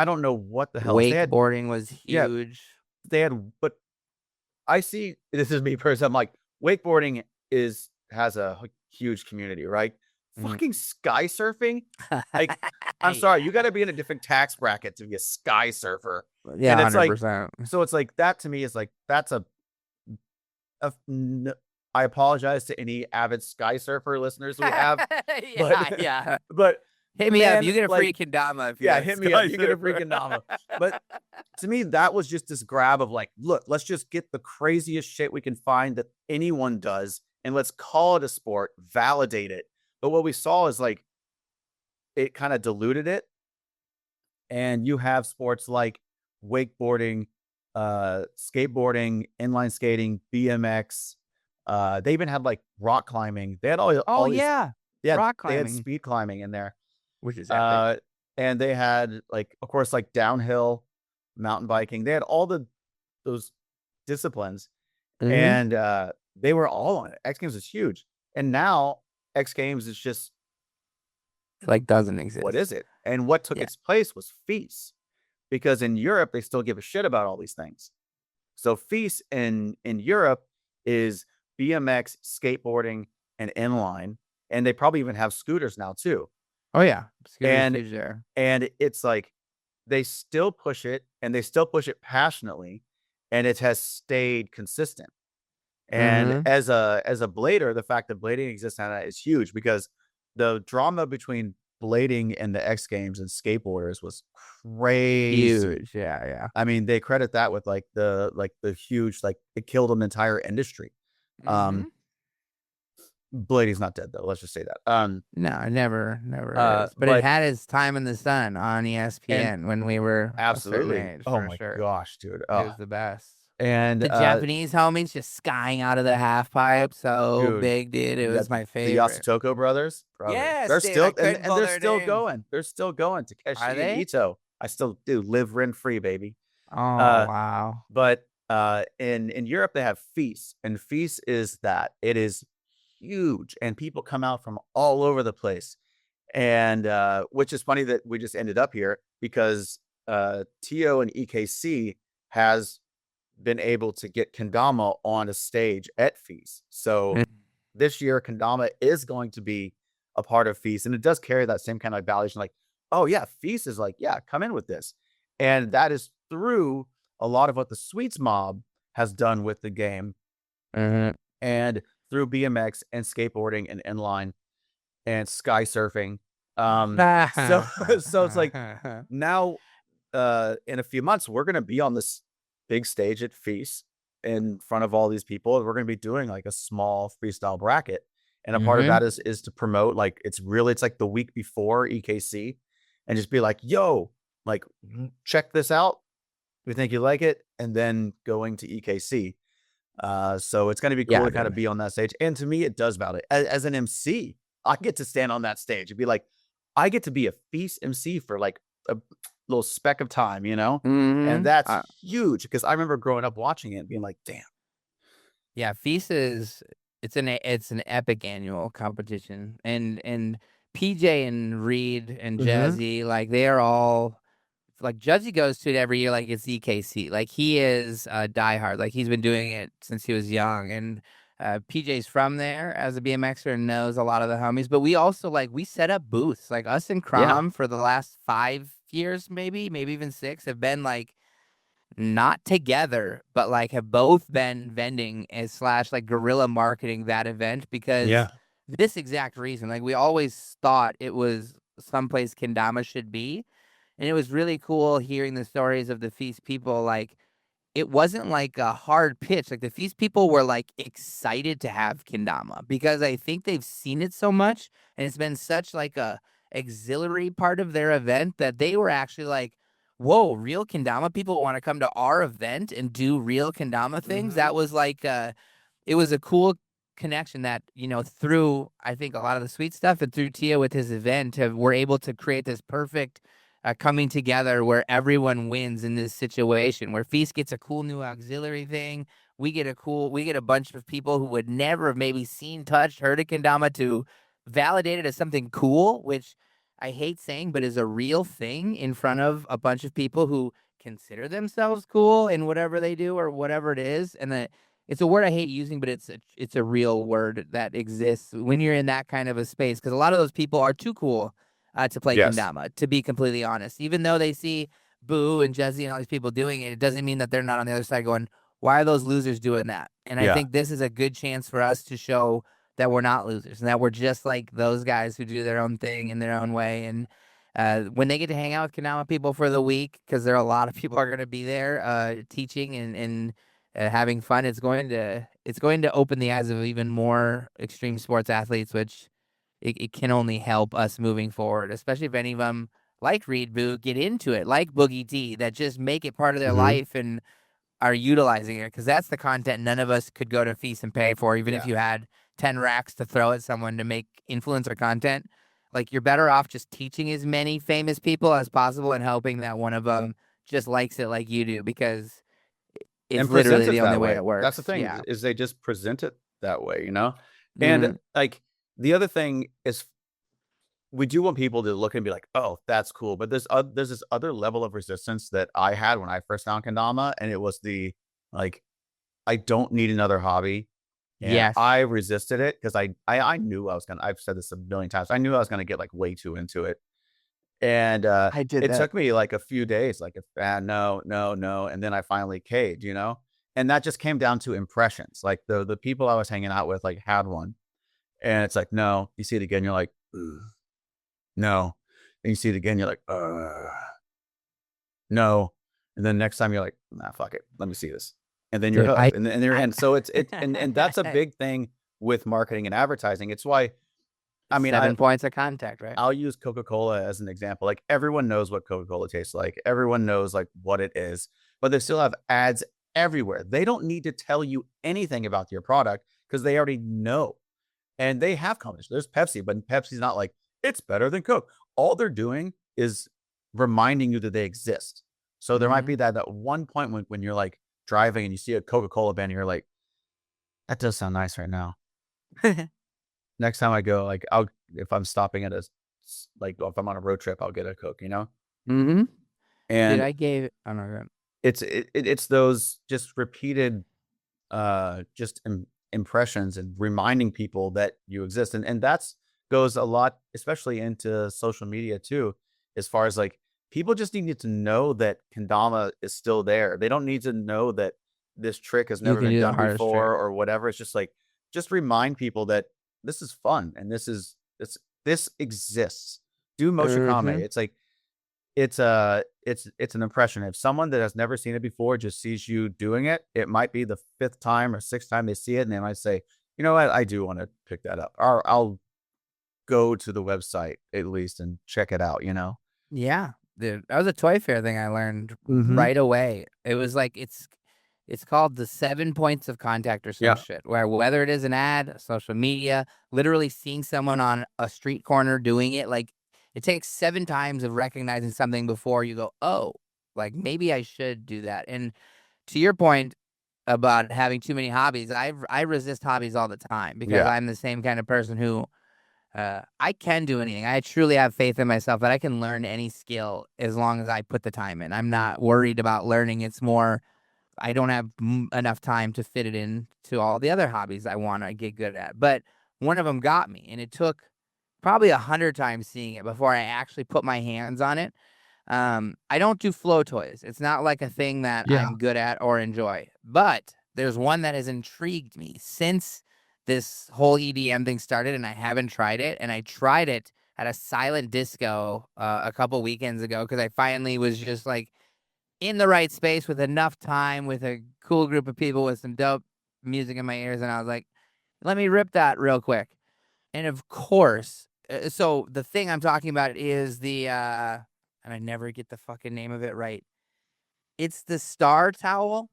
don't know what the hell else. They had, wakeboarding was yeah, huge. they had, but I see, this is me personally. I'm like, wakeboarding has a huge community, right? Mhm. Fucking sky surfing. Like, I'm sorry, you Yeah. gotta be in a different tax bracket to be a sky surfer. Yeah, And it's like, 100%. so it's like that to me is like, that's I apologize to any avid sky surfer listeners we have, Yeah, but yeah. but Hit me up. man, You get a like, free kendama if you're yeah, a hit me up. You get a Sky freaking Dama. But to me, that was just this grab of like, look, let's just get the craziest shit we can find that anyone does, and let's call it a sport, validate it. But what we saw is like it kind of diluted it, and you have sports like wakeboarding, skateboarding, inline skating, BMX. They even had like rock climbing. They had Oh all these. yeah, Yeah, rock they had climbing, speed climbing in there. which is epic. And they had like, of course, like downhill mountain biking. They had all those disciplines, Mm-hmm. and they were all on it. X Games is huge, and now X Games is just Like doesn't what exist. is it? And what took Yeah. its place was FISE, because in Europe they still give a shit about all these things. So FISE in Europe is BMX, skateboarding, and inline, and they probably even have scooters now too. Oh yeah, Scooter's And huge there. and it's like they still push it, and they still push it passionately, and it has stayed consistent. And Mm-hmm. as a blader, the fact that blading exists now is huge, because the drama between blading and the X Games and skateboarders was crazy. Huge. Yeah, yeah. I mean, they credit that with like the huge, like it killed an entire industry. Mm-hmm. Blading's not dead though. Let's just say that. No, never is. But it had its time in the sun on ESPN when we were absolutely. a certain age. Oh For my sure. gosh, dude. It was the best. And The Japanese homies just skying out of the half pipe, so dude, big, dude. It was my the favorite. Yasutoko brothers. Yes, they're dude, still I couldn't and pull they're their still names. going. They're still going. Takeshi Are and they? Ito. I still do live rent free, baby. Oh wow. But in Europe they have FISE, and FISE is that it is huge, and people come out from all over the place. And which is funny that we just ended up here, because Tio and EKC has been able to get kendama on a stage at FISE. So this year kendama is going to be a part of FISE, and it does carry that same kind of validation, like, oh yeah, FISE is like, yeah, come in with this. And that is through a lot of what the Sweets mob has done with the game, and through BMX and skateboarding and inline and sky surfing. So it's like now in a few months we're gonna be on this big stage at FISE in front of all these people, and we're gonna be doing like a small freestyle bracket. And a part of that is to promote, like it's like the week before EKC, and just be like, yo, like check this out. We think you like it, and then going to EKC. So it's gonna be cool to kind of be on that stage. And to me, it does validate. As an MC, I get to stand on that stage and be like, I get to be a FISE MC for like a little speck of time, you know? And that's huge, because I remember growing up watching it and being like, damn. Yeah, FISE it's an epic annual competition, and PJ and Reed and Jazzy, like they are all like Judgy goes to it every year like it's EKC. Like he is diehard. Like he's been doing it since he was young, and PJ's from there as a BMXer and knows a lot of the homies. But we also we set up booths. Like us and Crom for the last 5 years, maybe even 6, have been like not together, but like have both been vending as / like guerrilla marketing that event, because this exact reason. Like we always thought it was someplace kendama should be. And it was really cool hearing the stories of the FISE people. Like, it wasn't like a hard pitch. Like, the FISE people were like excited to have kendama, because I think they've seen it so much, and it's been such like a auxiliary part of their event, that they were actually like, whoa, real kendama people want to come to our event and do real kendama things. That was like it was a cool connection that, through I think a lot of the sweet stuff, and through Tia with his event, we're able to create this perfect coming together where everyone wins in this situation, where FISE gets a cool new auxiliary thing. We get a bunch of people who would never have maybe seen, touched, heard of kendama to validate it as something cool, which I hate saying, but is a real thing in front of a bunch of people who consider themselves cool in whatever they do or whatever it is. And that it's a word I hate using, but it's a real word that exists when you're in that kind of a space, because a lot of those people are too cool to play kendama, to be completely honest. Even though they see Boo and Jesse and all these people doing it, it doesn't mean that they're not on the other side going, why are those losers doing that? And I think this is a good chance for us to show that we're not losers and that we're just like those guys who do their own thing in their own way. And when they get to hang out with kendama people for the week, because there are a lot of people are going to be there teaching and having fun, it's going to open the eyes of even more extreme sports athletes, which it can only help us moving forward, especially if any of them, like Reed Boo, get into it, like Boogie T, that just make it part of their life and are utilizing it, because that's the content none of us could go to FISE and pay for, even if you had 10 racks to throw at someone to make influencer content. Like, you're better off just teaching as many famous people as possible and hoping that one of them just likes it like you do, because it's literally the only way it works. That's the thing, is they just present it that way, you know? And like, the other thing is, we do want people to look and be like, oh, that's cool. But there's this other level of resistance that I had when I first found kendama, and it was the, like, I don't need another hobby. And I resisted it because I knew I was gonna. I've said this a million times. I knew I was gonna get like way too into it, and it took me like a few days, like, no, and then I finally caved, you know. And that just came down to impressions. Like, the people I was hanging out with like had one, and it's like, no, you see it again, you're like, ugh. No, and you see it again, you're like, no, and then next time you're like, nah, fuck it, let me see this. And then you're hooked, and so it's and that's a big thing with marketing and advertising. It's why, I mean, 7 points of contact, right? I'll use Coca-Cola as an example. Like, everyone knows what Coca-Cola tastes like. Everyone knows like what it is, but they still have ads everywhere. They don't need to tell you anything about your product because they already know. And they have competition. There's Pepsi, but Pepsi's not like, it's better than Coke. All they're doing is reminding you that they exist. So there might be that one point when you're like driving and you see a Coca-Cola banner, you're like, that does sound nice right now. Next time I go, like, if I'm stopping at if I'm on a road trip, I'll get a Coke, you know? And I don't know. It's those just repeated impressions and reminding people that you exist. And that's goes a lot, especially into social media too, as far as like, people just need to know that kendama is still there. They don't need to know that this trick has never been done before or whatever. It's just like, just remind people that this is fun and this exists. Do moshikame. It's like, it's an impression. If someone that has never seen it before just sees you doing it, it might be the 5th time or 6th time they see it, and they might say, you know what, I do want to pick that up, or I'll go to the website at least and check it out, you know? Yeah, dude, that was a Toy Fair thing I learned right away. It was like, it's called the 7 points of contact or some shit, where whether it is an ad, social media, literally seeing someone on a street corner doing it, like, it takes 7 times of recognizing something before you go, oh, like, maybe I should do that. And to your point about having too many hobbies, I resist hobbies all the time because I'm the same kind of person who, I can do anything. I truly have faith in myself that I can learn any skill as long as I put the time in. I'm not worried about learning. It's more, I don't have enough time to fit it in to all the other hobbies I want to get good at. But one of them got me, and it took probably 100 times seeing it before I actually put my hands on it. I don't do flow toys. It's not like a thing that I'm good at or enjoy. But there's one that has intrigued me since this whole EDM thing started, and I haven't tried it. And I tried it at a silent disco a couple weekends ago because I finally was just like in the right space with enough time with a cool group of people with some dope music in my ears. And I was like, let me rip that real quick. And of course, so the thing I'm talking about is the, and I never get the fucking name of it right. It's the star towel.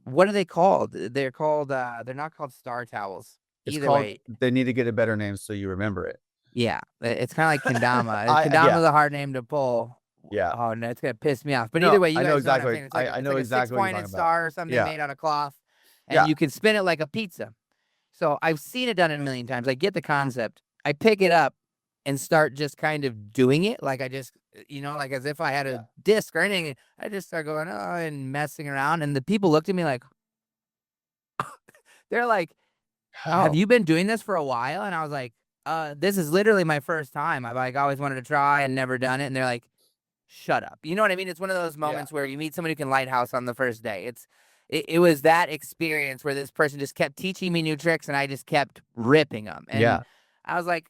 What are they called? They're called, they're not called star towels. Either way. They need to get a better name so you remember it. Yeah. It's kind of like kendama. Kendama is a hard name to pull. Yeah. Oh, no, it's going to piss me off. But either way, you guys know exactly. I know exactly what you're talking about. 6-pointed star or something made out of cloth. And you can spin it like a pizza. So I've seen it done a million times. I get the concept. I pick it up and start just kind of doing it. Like I just, like as if I had a disc or anything. I just start going, and messing around. And the people looked at me like, they're like, have you been doing this for a while? And I was like, this is literally my first time. I've like always wanted to try and never done it. And they're like, shut up. You know what I mean? It's one of those moments where you meet somebody who can lighthouse on the first day. it was that experience where this person just kept teaching me new tricks and I just kept ripping them. And Yeah. I was like,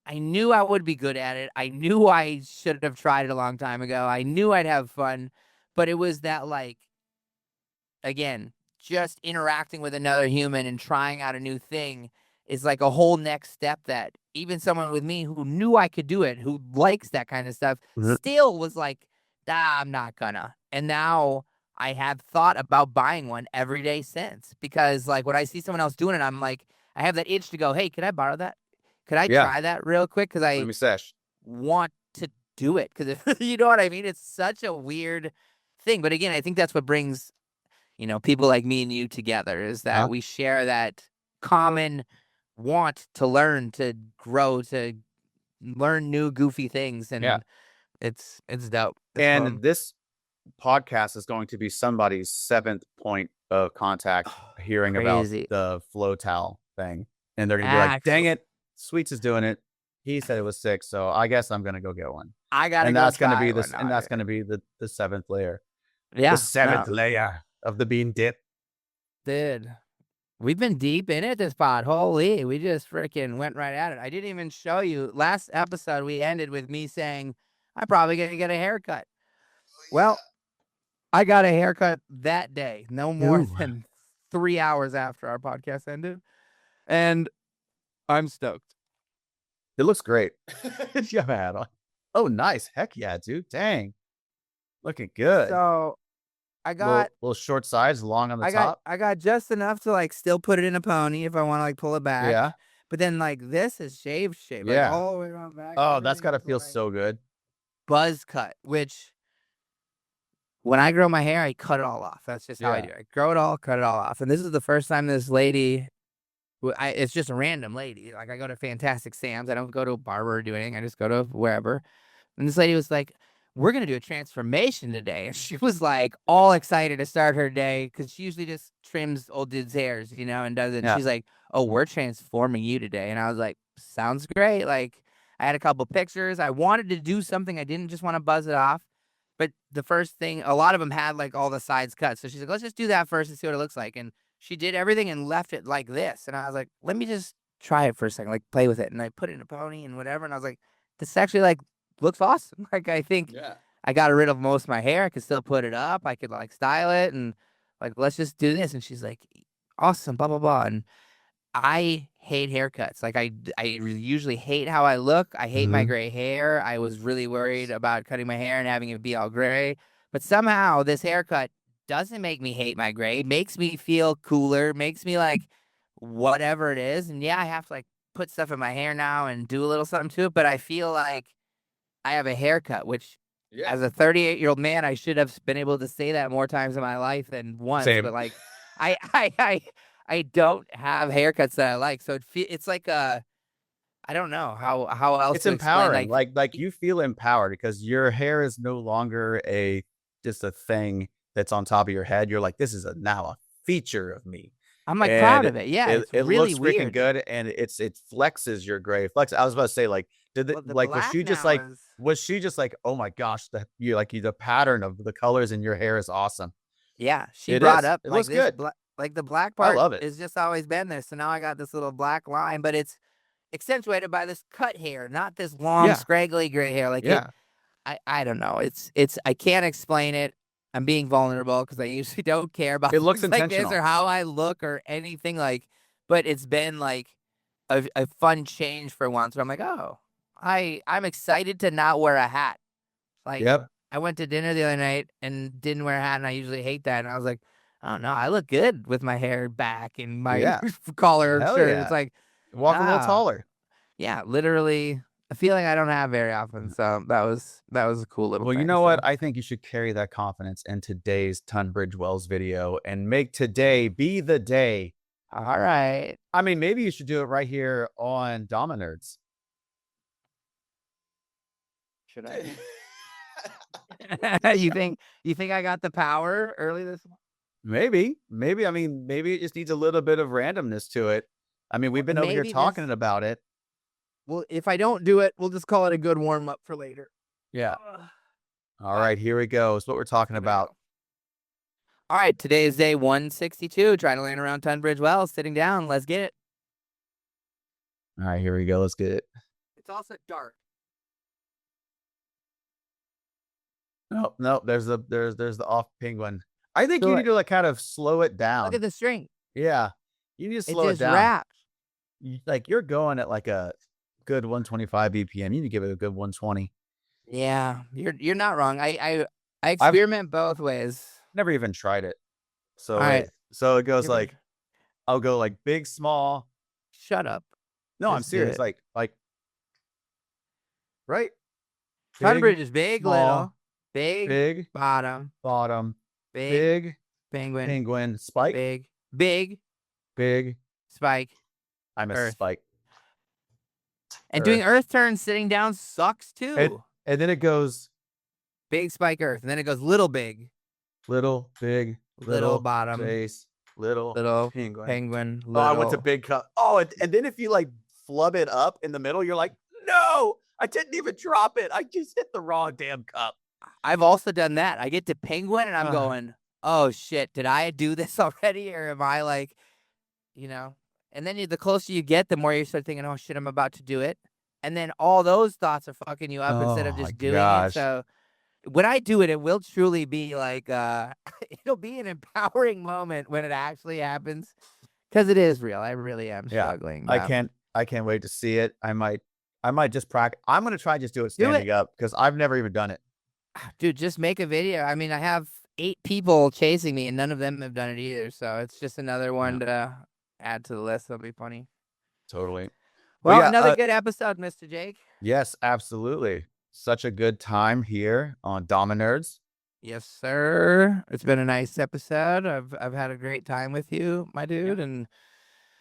I knew I would be good at it. I knew I should have tried it a long time ago. I knew I'd have fun, but it was that, like, again, just interacting with another human and trying out a new thing is like a whole next step that even someone with me who knew I could do it, who likes that kind of stuff, still was like, I'm not gonna. And now I have thought about buying one every day since, because like when I see someone else doing it, I'm like, I have that itch to go, hey, could I borrow that? Could I try that real quick? Because Let I me sesh. want to do it. Because you know what I mean? It's such a weird thing. But again, I think that's what brings, people like me and you together, is that we share that common want to learn, to grow, to learn new goofy things. And it's dope. It's And fun. this podcast is going to be somebody's 7th point of contact hearing about the flow towel thing. And they're going to be like, dang it, Sweets is doing it. He said it was 6, so I guess I'm going to go get one. I got to And go that's going to try be one this, and that's going to be the 7th layer. Yeah. The 7th layer of the bean dip. Dude, we've been deep in it, this pod. Holy, we just freaking went right at it. I didn't even show you. Last episode, we ended with me saying, I'm probably going to get a haircut. Well, I got a haircut that day, no more than 3 hours after our podcast ended. And I'm stoked. It looks great. You have a hat on. Oh, nice. Heck yeah, dude. Dang. Looking good. So I got little short sides, long on the top. I got just enough to like still put it in a pony if I want to like pull it back. Yeah. But then like this is shaved. Yeah. Like, all the way around back. Oh, that's gotta feel so good. Buzz cut, which when I grow my hair, I cut it all off. That's just how I do it. I grow it all, cut it all off. And this is the first time this lady, it's just a random lady. Like I go to Fantastic Sam's. I don't go to a barber or do anything. I just go to wherever. And this lady was like, we're going to do a transformation today. And she was like all excited to start her day because she usually just trims old dudes' hairs, and does it. And she's like, oh, we're transforming you today. And I was like, sounds great. Like I had a couple pictures. I wanted to do something. I didn't just want to buzz it off. But the first thing, a lot of them had like all the sides cut. So she's like, let's just do that first and see what it looks like. And she did everything and left it like this. And I was like, let me just try it for a second, like play with it. And I put it in a pony and whatever. And I was like, this actually like looks awesome. Like I think I got rid of most of my hair. I could still put it up. I could like style it and like, let's just do this. And she's like, awesome, blah, blah, blah. And I hate haircuts. Like I usually hate how I look. I hate my gray hair. I was really worried about cutting my hair and having it be all gray. But somehow this haircut doesn't make me hate my gray. It makes me feel cooler. Makes me like whatever it is. And yeah, I have to like put stuff in my hair now and do a little something to it. But I feel like I have a haircut, which as a 38-year-old man, I should have been able to say that more times in my life than once. Same. But like I don't have haircuts that I like, so it's like I don't know how else. It's to empowering. Explain, like you feel empowered because your hair is no longer just a thing that's on top of your head. You're like, this is now a feature of me. I'm like proud of it. Yeah, it's really looks weird. freaking good, and it flexes your gray flex. I was about to say like, was she just like was she just like, oh my gosh, the pattern of the colors in your hair is awesome. Yeah, she brought up it like looks this good. like the black part. I love it. It's just always been there. So now I got this little black line, but it's accentuated by this cut hair, not this long scraggly gray hair. Like I don't know. It's I can't explain it. I'm being vulnerable because I usually don't care about it looks like this or how I look or anything like. But it's been like a fun change for once. Where I'm like, oh, I'm excited to not wear a hat. Like I went to dinner the other night and didn't wear a hat, and I usually hate that. And I was like, I don't know, I look good with my hair back and my collar shirt. It's like walk a little taller. Yeah, literally a feeling I don't have very often. So that was a cool little. Well, thing, you know what? I think you should carry that confidence in today's Tunbridge Wells video and make today be the day. All right. I mean, maybe you should do it right here on Damanerds. Should I? You think I got the power early this month? Maybe. I mean, maybe it just needs a little bit of randomness to it. I mean, we've been over here talking about it. Well, if I don't do it, we'll just call it a good warm up for later. Yeah. All right, here we go. It's what we're talking about. All right, today is day 162. Trying to land around Tunbridge Wells, sitting down. Let's get it. All right, here we go. Let's get it. It's also dark. No. There's the off penguin. I think you need to like kind of slow it down. Look at the string. Yeah, you need to slow It it just down. wraps. Like you're going at like a good 125 BPM. You need to give it a good 120. Yeah, you're not wrong. I experiment both ways. Never even tried it. So All right. so it goes like, I'll go like big, small. Shut up. No, I'm Just do serious. it. Like, right? Tunbridge is big, small, little, big, bottom, big, penguin, spike, big, spike. I miss Earth. spike. And doing earth turns sitting down sucks too. And then it goes big, spike, earth. And then it goes little, big. Little, big, little bottom, base, little penguin. Little. Oh, I went to big cup. Oh, and then if you like flub it up in the middle, you're like, no, I didn't even drop it. I just hit the wrong damn cup. I've also done that. I get to penguin and I'm going, oh shit, did I do this already? Or am I like, and then the closer you get, the more you start thinking, oh shit, I'm about to do it. And then all those thoughts are fucking you up instead of just doing it. So when I do it, it will truly be like, it'll be an empowering moment when it actually happens. Because it is real. I really am struggling. I can't wait to see it. I might just practice. I'm going to try just do it standing up because I've never even done it. Dude, just make a video. I mean, I have 8 people chasing me and none of them have done it either. So it's just another one to add to the list. That'll be funny. Totally. Well, another good episode, Mr. Jake. Yes, absolutely. Such a good time here on Dama Nerds. Yes, sir. It's been a nice episode. I've had a great time with you, my dude. And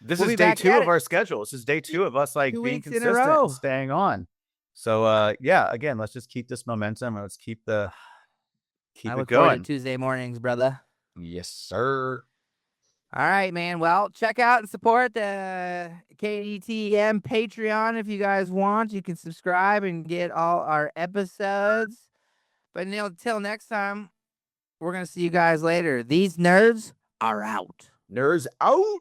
this is day 2 of our schedule. This is day 2 of us like being consistent, staying on. So again, let's just keep this momentum and let's keep it going. I look forward to Tuesday mornings, brother. Yes, sir. All right, man. Well, check out and support the KDTM Patreon if you guys want. You can subscribe and get all our episodes. But until next time, we're going to see you guys later. These nerds are out. Nerds out.